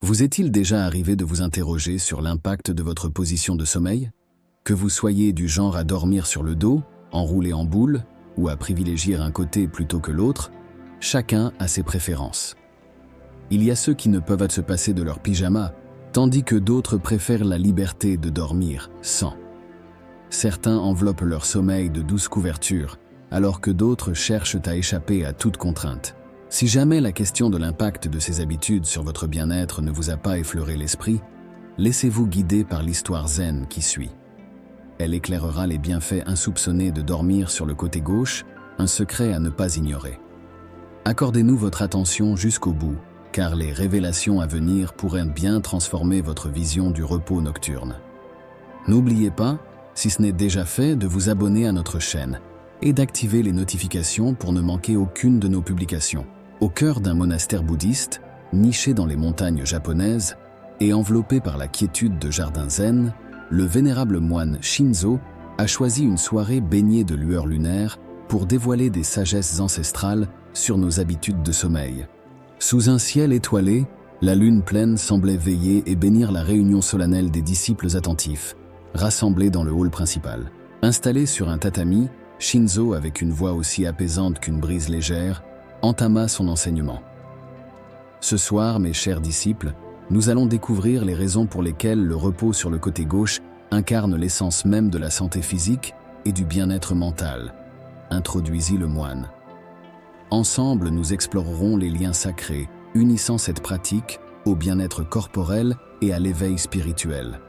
Vous est-il déjà arrivé de vous interroger sur l'impact de votre position de sommeil? Que vous soyez du genre à dormir sur le dos, enroulé en boule, ou à privilégier un côté plutôt que l'autre, chacun a ses préférences. Il y a ceux qui ne peuvent se passer de leur pyjama, tandis que d'autres préfèrent la liberté de dormir sans. Certains enveloppent leur sommeil de douces couvertures, alors que d'autres cherchent à échapper à toute contrainte. Si jamais la question de l'impact de ces habitudes sur votre bien-être ne vous a pas effleuré l'esprit, laissez-vous guider par l'histoire zen qui suit. Elle éclairera les bienfaits insoupçonnés de dormir sur le côté gauche, un secret à ne pas ignorer. Accordez-nous votre attention jusqu'au bout, car les révélations à venir pourraient bien transformer votre vision du repos nocturne. N'oubliez pas, si ce n'est déjà fait, de vous abonner à notre chaîne et d'activer les notifications pour ne manquer aucune de nos publications. Au cœur d'un monastère bouddhiste, niché dans les montagnes japonaises et enveloppé par la quiétude de jardins zen, le vénérable moine Shinzo a choisi une soirée baignée de lueurs lunaires pour dévoiler des sagesses ancestrales sur nos habitudes de sommeil. Sous un ciel étoilé, la lune pleine semblait veiller et bénir la réunion solennelle des disciples attentifs, rassemblés dans le hall principal. Installé sur un tatami, Shinzo, avec une voix aussi apaisante qu'une brise légère, entama son enseignement. Ce soir, mes chers disciples, nous allons découvrir les raisons pour lesquelles le repos sur le côté gauche incarne l'essence même de la santé physique et du bien-être mental, introduisit le moine. Ensemble, nous explorerons les liens sacrés, unissant cette pratique au bien-être corporel et à l'éveil spirituel.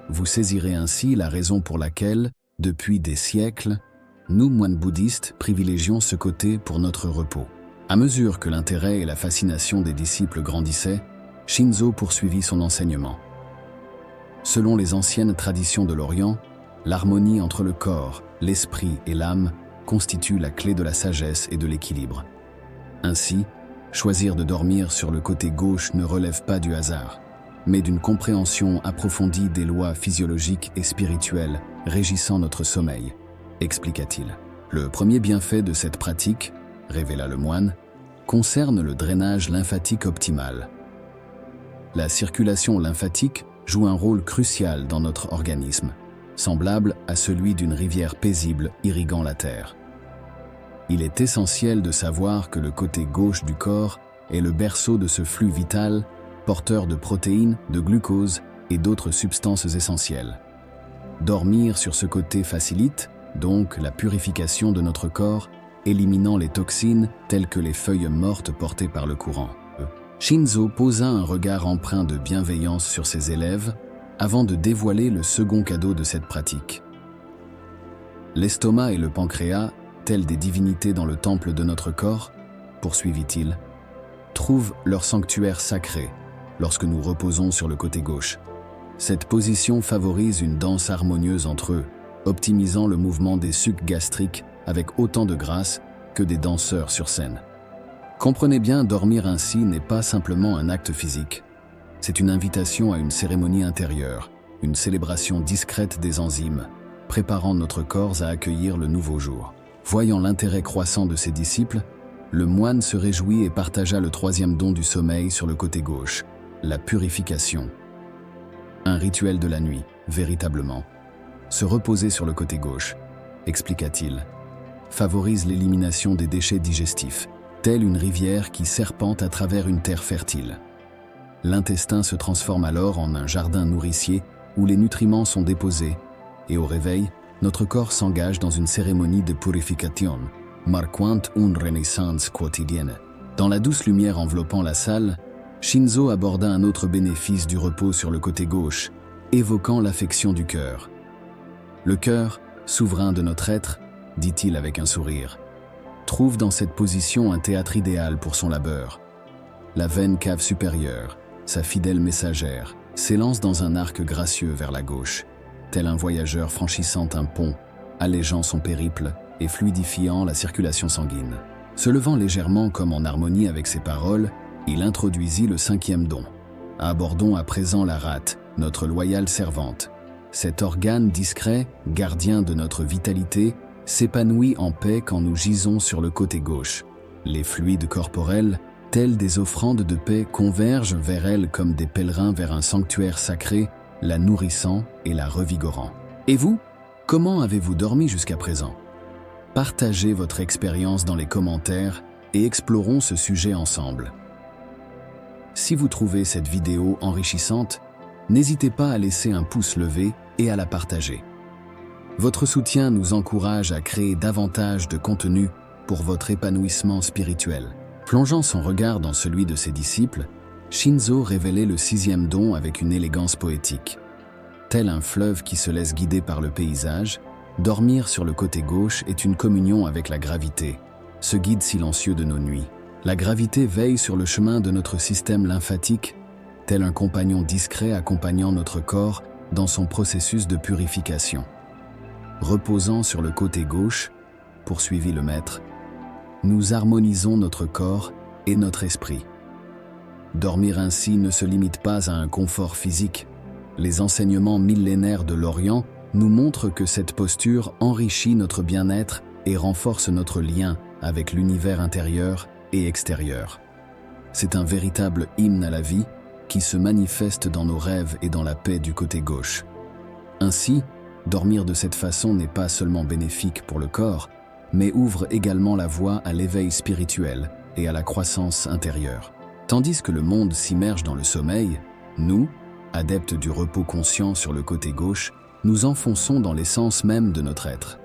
Vous saisirez ainsi la raison pour laquelle, depuis des siècles, nous, moines bouddhistes, privilégions ce côté pour notre repos. À mesure que l'intérêt et la fascination des disciples grandissaient, Shinzo poursuivit son enseignement. Selon les anciennes traditions de l'Orient, l'harmonie entre le corps, l'esprit et l'âme constitue la clé de la sagesse et de l'équilibre. Ainsi, choisir de dormir sur le côté gauche ne relève pas du hasard, mais d'une compréhension approfondie des lois physiologiques et spirituelles régissant notre sommeil, expliqua-t-il. Le premier bienfait de cette pratique, révéla le moine, concerne le drainage lymphatique optimal. La circulation lymphatique joue un rôle crucial dans notre organisme, semblable à celui d'une rivière paisible irriguant la terre. Il est essentiel de savoir que le côté gauche du corps est le berceau de ce flux vital, porteur de protéines, de glucose et d'autres substances essentielles. Dormir sur ce côté facilite donc la purification de notre corps, éliminant les toxines telles que les feuilles mortes portées par le courant. Shinzo posa un regard empreint de bienveillance sur ses élèves avant de dévoiler le second cadeau de cette pratique. L'estomac et le pancréas, tels des divinités dans le temple de notre corps, poursuivit-il, trouvent leur sanctuaire sacré lorsque nous reposons sur le côté gauche. Cette position favorise une danse harmonieuse entre eux, optimisant le mouvement des sucs gastriques avec autant de grâce que des danseurs sur scène. Comprenez bien, dormir ainsi n'est pas simplement un acte physique. C'est une invitation à une cérémonie intérieure, une célébration discrète des enzymes, préparant notre corps à accueillir le nouveau jour. Voyant l'intérêt croissant de ses disciples, le moine se réjouit et partagea le troisième don du sommeil sur le côté gauche, la purification. Un rituel de la nuit, véritablement. Se reposer sur le côté gauche, expliqua-t-il, favorise l'élimination des déchets digestifs, telle une rivière qui serpente à travers une terre fertile. L'intestin se transforme alors en un jardin nourricier où les nutriments sont déposés, et au réveil, notre corps s'engage dans une cérémonie de purification, marquant une renaissance quotidienne. Dans la douce lumière enveloppant la salle, Shinzo aborda un autre bénéfice du repos sur le côté gauche, évoquant l'affection du cœur. Le cœur, souverain de notre être, dit-il avec un sourire, trouve dans cette position un théâtre idéal pour son labeur. La veine cave supérieure, sa fidèle messagère, s'élance dans un arc gracieux vers la gauche, tel un voyageur franchissant un pont, allégeant son périple et fluidifiant la circulation sanguine. Se levant légèrement comme en harmonie avec ses paroles, il introduisit le cinquième don. Abordons à présent la rate, notre loyale servante. Cet organe discret, gardien de notre vitalité, s'épanouit en paix quand nous gisons sur le côté gauche. Les fluides corporels, Telles des offrandes de paix convergent vers elle comme des pèlerins vers un sanctuaire sacré, la nourrissant et la revigorant. Et vous, comment avez-vous dormi jusqu'à présent? Partagez votre expérience dans les commentaires et explorons ce sujet ensemble. Si vous trouvez cette vidéo enrichissante, n'hésitez pas à laisser un pouce levé et à la partager. Votre soutien nous encourage à créer davantage de contenu pour votre épanouissement spirituel. Plongeant son regard dans celui de ses disciples, Shinzo révélait le 6e don avec une élégance poétique. Tel un fleuve qui se laisse guider par le paysage, dormir sur le côté gauche est une communion avec la gravité, ce guide silencieux de nos nuits. La gravité veille sur le chemin de notre système lymphatique, tel un compagnon discret accompagnant notre corps dans son processus de purification. Reposant sur le côté gauche, poursuivit le maître, nous harmonisons notre corps et notre esprit. Dormir ainsi ne se limite pas à un confort physique. Les enseignements millénaires de l'Orient nous montrent que cette posture enrichit notre bien-être et renforce notre lien avec l'univers intérieur et extérieur. C'est un véritable hymne à la vie qui se manifeste dans nos rêves et dans la paix du côté gauche. Ainsi, dormir de cette façon n'est pas seulement bénéfique pour le corps, mais ouvre également la voie à l'éveil spirituel et à la croissance intérieure. Tandis que le monde s'immerge dans le sommeil, nous, adeptes du repos conscient sur le côté gauche, nous enfonçons dans l'essence même de notre être.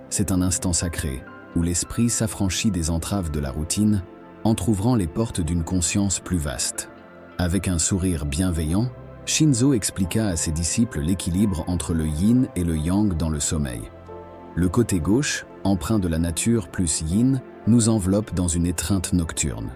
C'est un instant sacré, où l'esprit s'affranchit des entraves de la routine, entr'ouvrant les portes d'une conscience plus vaste. Avec un sourire bienveillant, Shinzo expliqua à ses disciples l'équilibre entre le yin et le yang dans le sommeil. Le côté gauche, empreint de la nature plus yin, nous enveloppe dans une étreinte nocturne.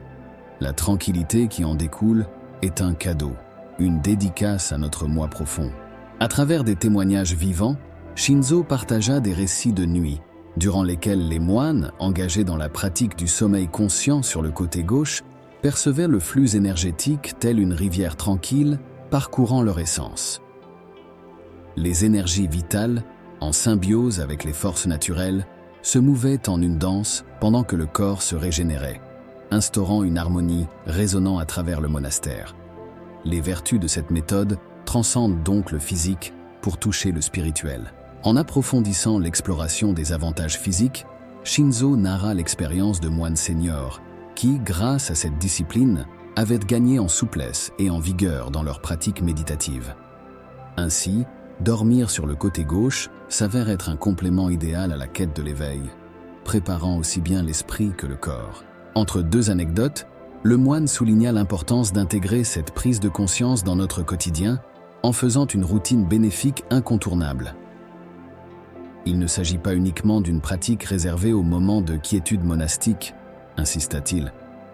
La tranquillité qui en découle est un cadeau, une dédicace à notre moi profond. À travers des témoignages vivants, Shinzo partagea des récits de nuit, durant lesquels les moines, engagés dans la pratique du sommeil conscient sur le côté gauche, percevaient le flux énergétique tel une rivière tranquille parcourant leur essence. Les énergies vitales, en symbiose avec les forces naturelles, se mouvaient en une danse pendant que le corps se régénérait, instaurant une harmonie résonnant à travers le monastère. Les vertus de cette méthode transcendent donc le physique pour toucher le spirituel. En approfondissant l'exploration des avantages physiques, Shinzo narra l'expérience de moines seniors qui, grâce à cette discipline, avaient gagné en souplesse et en vigueur dans leur pratique méditative. Ainsi, dormir sur le côté gauche s'avère être un complément idéal à la quête de l'éveil, préparant aussi bien l'esprit que le corps. Entre deux anecdotes, le moine souligna l'importance d'intégrer cette prise de conscience dans notre quotidien en faisant une routine bénéfique incontournable. Il ne s'agit pas uniquement d'une pratique réservée aux moments de quiétude monastique, insista-t-il.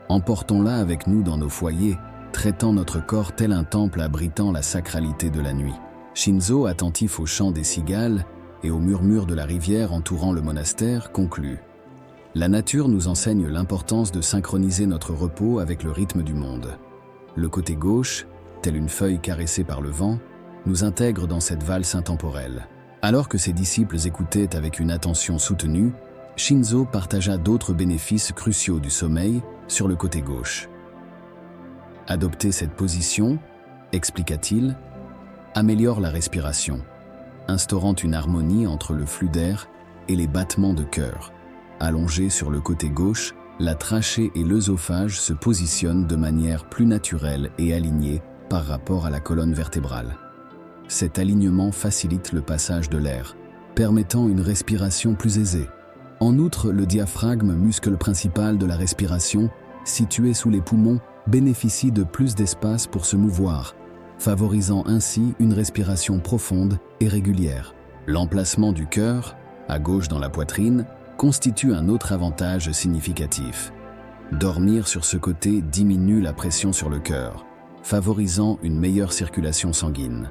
Emportons-la avec nous dans nos foyers, traitant notre corps tel un temple abritant la sacralité de la nuit. Shinzo, attentif au chant des cigales et au murmure de la rivière entourant le monastère, conclut. La nature nous enseigne l'importance de synchroniser notre repos avec le rythme du monde. Le côté gauche, tel une feuille caressée par le vent, nous intègre dans cette valse intemporelle. Alors que ses disciples écoutaient avec une attention soutenue, Shinzo partagea d'autres bénéfices cruciaux du sommeil sur le côté gauche. Adopter cette position, expliqua-t-il, améliore la respiration, instaurant une harmonie entre le flux d'air et les battements de cœur. Allongé sur le côté gauche, la trachée et l'œsophage se positionnent de manière plus naturelle et alignée par rapport à la colonne vertébrale. Cet alignement facilite le passage de l'air, permettant une respiration plus aisée. En outre, le diaphragme, muscle principal de la respiration, situé sous les poumons, bénéficie de plus d'espace pour se mouvoir, favorisant ainsi une respiration profonde et régulière. L'emplacement du cœur, à gauche dans la poitrine, constitue un autre avantage significatif. Dormir sur ce côté diminue la pression sur le cœur, favorisant une meilleure circulation sanguine.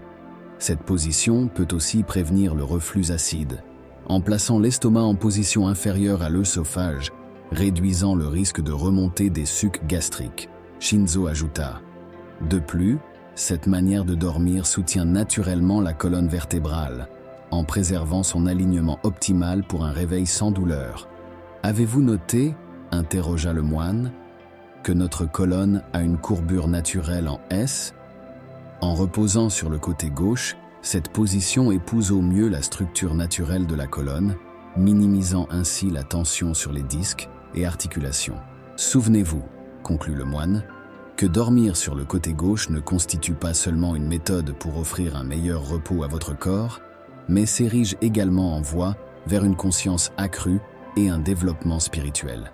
Cette position peut aussi prévenir le reflux acide, en plaçant l'estomac en position inférieure à l'œsophage, réduisant le risque de remontée des sucs gastriques. Shinzo ajouta. De plus, cette manière de dormir soutient naturellement la colonne vertébrale, en préservant son alignement optimal pour un réveil sans douleur. « Avez-vous noté ?» interrogea le moine. que notre colonne a une courbure naturelle en S. En reposant sur le côté gauche, cette position épouse au mieux la structure naturelle de la colonne, minimisant ainsi la tension sur les disques et articulations. Souvenez-vous, conclut le moine, que dormir sur le côté gauche ne constitue pas seulement une méthode pour offrir un meilleur repos à votre corps, mais s'érige également en voie vers une conscience accrue et un développement spirituel.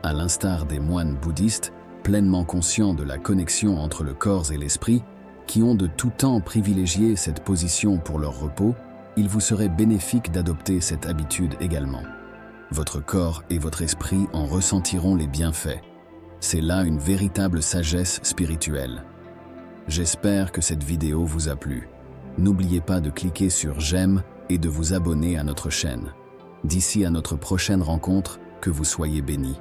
À l'instar des moines bouddhistes, pleinement conscients de la connexion entre le corps et l'esprit, qui ont de tout temps privilégié cette position pour leur repos, il vous serait bénéfique d'adopter cette habitude également. Votre corps et votre esprit en ressentiront les bienfaits. C'est là une véritable sagesse spirituelle. J'espère que cette vidéo vous a plu. N'oubliez pas de cliquer sur j'aime et de vous abonner à notre chaîne. D'ici à notre prochaine rencontre, que vous soyez bénis.